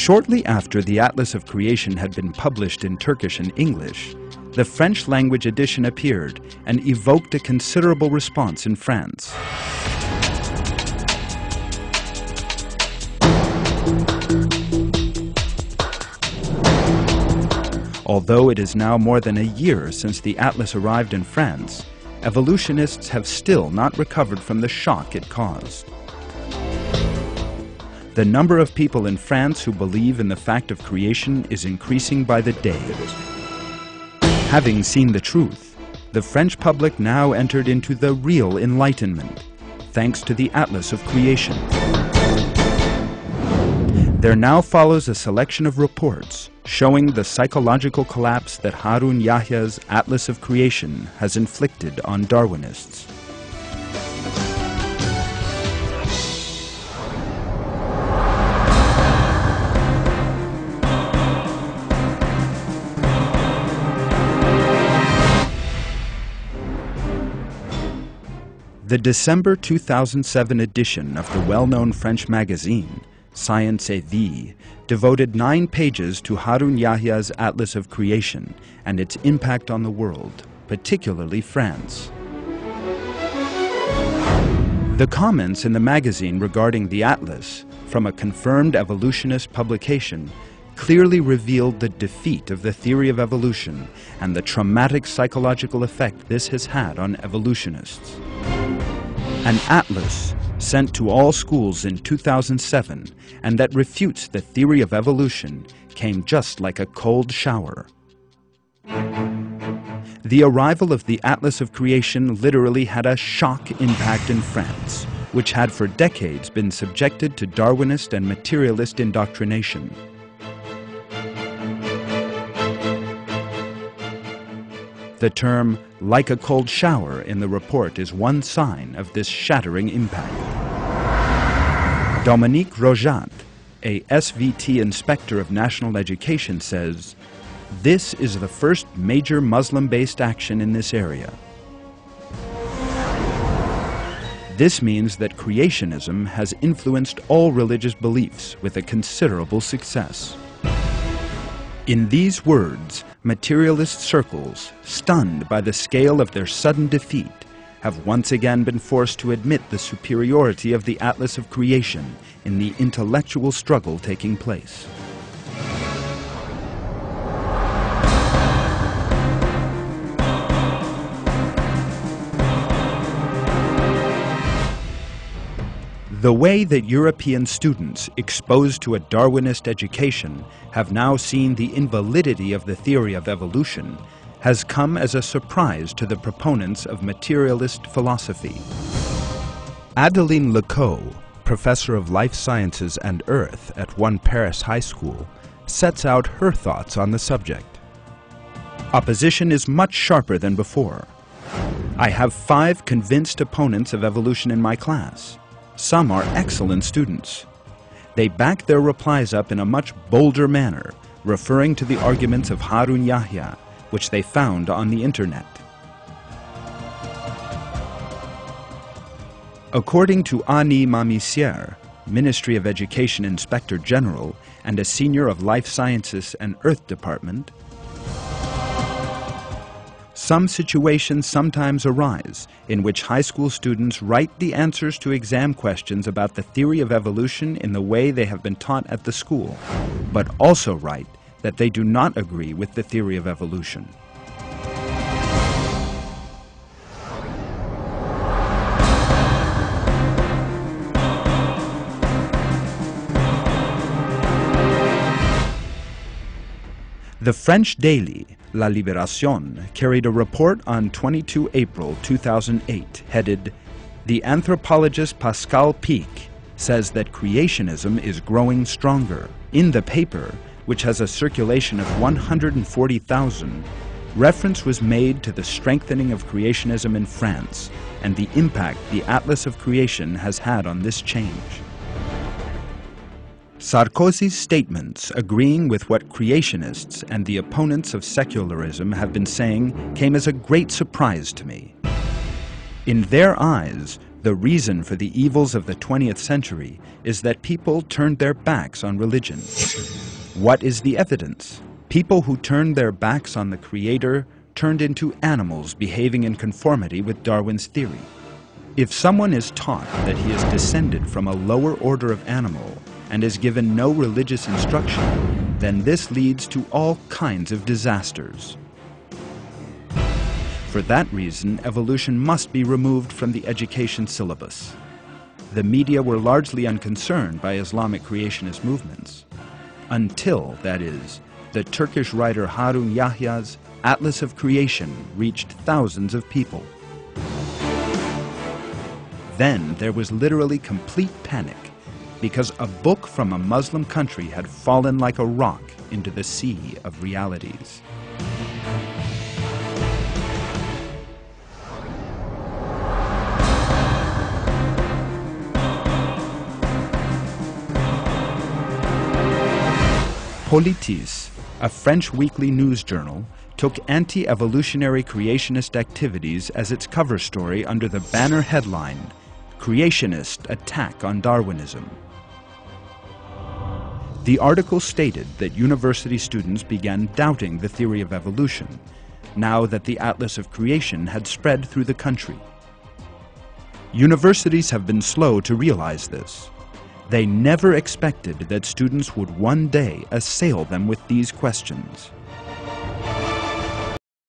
Shortly after the Atlas of Creation had been published in Turkish and English, the French-language edition appeared and evoked a considerable response in France. Although it is now more than a year since the atlas arrived in France, evolutionists have still not recovered from the shock it caused. The number of people in France who believe in the fact of creation is increasing by the day. Having seen the truth, the French public now entered into the real enlightenment, thanks to the Atlas of Creation. There now follows a selection of reports showing the psychological collapse that Harun Yahya's Atlas of Creation has inflicted on Darwinists. The December 2007 edition of the well-known French magazine, Science et Vie, devoted 9 pages to Harun Yahya's Atlas of Creation and its impact on the world, particularly France. The comments in the magazine regarding the Atlas, from a confirmed evolutionist publication, clearly revealed the defeat of the theory of evolution and the traumatic psychological effect this has had on evolutionists. An atlas sent to all schools in 2007 and that refutes the theory of evolution came just like a cold shower. The arrival of the Atlas of Creation literally had a shock impact in France, which had for decades been subjected to Darwinist and materialist indoctrination. The term "like a cold shower" in the report is one sign of this shattering impact. Dominique Rojat, a SVT inspector of national education, says, "This is the first major Muslim-based action in this area." This means that creationism has influenced all religious beliefs with a considerable success. In these words, materialist circles, stunned by the scale of their sudden defeat, have once again been forced to admit the superiority of the Atlas of Creation in the intellectual struggle taking place. The way that European students exposed to a Darwinist education have now seen the invalidity of the theory of evolution has come as a surprise to the proponents of materialist philosophy. Adeline Lecoq, professor of life sciences and earth at one Paris high school, sets out her thoughts on the subject. Opposition is much sharper than before. I have 5 convinced opponents of evolution in my class. Some are excellent students. They back their replies up in a much bolder manner, referring to the arguments of Harun Yahya, which they found on the internet. According to Annie Mamissiere, Ministry of Education Inspector General and a senior of Life Sciences and Earth Department, some situations sometimes arise in which high school students write the answers to exam questions about the theory of evolution in the way they have been taught at the school, but also write that they do not agree with the theory of evolution. The French daily La Libération carried a report on 22 April 2008 headed, "The anthropologist Pascal Pic says that creationism is growing stronger." In the paper, which has a circulation of 140,000, reference was made to the strengthening of creationism in France and the impact the Atlas of Creation has had on this change. Sarkozy's statements agreeing with what creationists and the opponents of secularism have been saying came as a great surprise to me. In their eyes, The reason for the evils of the 20th century is that people turned their backs on religion. What is the evidence? People who turned their backs on the Creator turned into animals behaving in conformity with Darwin's theory. If someone is taught that he is descended from a lower order of animal and is given no religious instruction, then this leads to all kinds of disasters. For that reason, evolution must be removed from the education syllabus. The media were largely unconcerned by Islamic creationist movements, until, that is, the Turkish writer Harun Yahya's Atlas of Creation reached thousands of people. Then there was literally complete panic, because a book from a Muslim country had fallen like a rock into the sea of realities. Politis, a French weekly news journal, took anti-evolutionary creationist activities as its cover story under the banner headline, "Creationist Attack on Darwinism." The article stated that university students began doubting the theory of evolution, now that the Atlas of Creation had spread through the country. Universities have been slow to realize this. They never expected that students would one day assail them with these questions.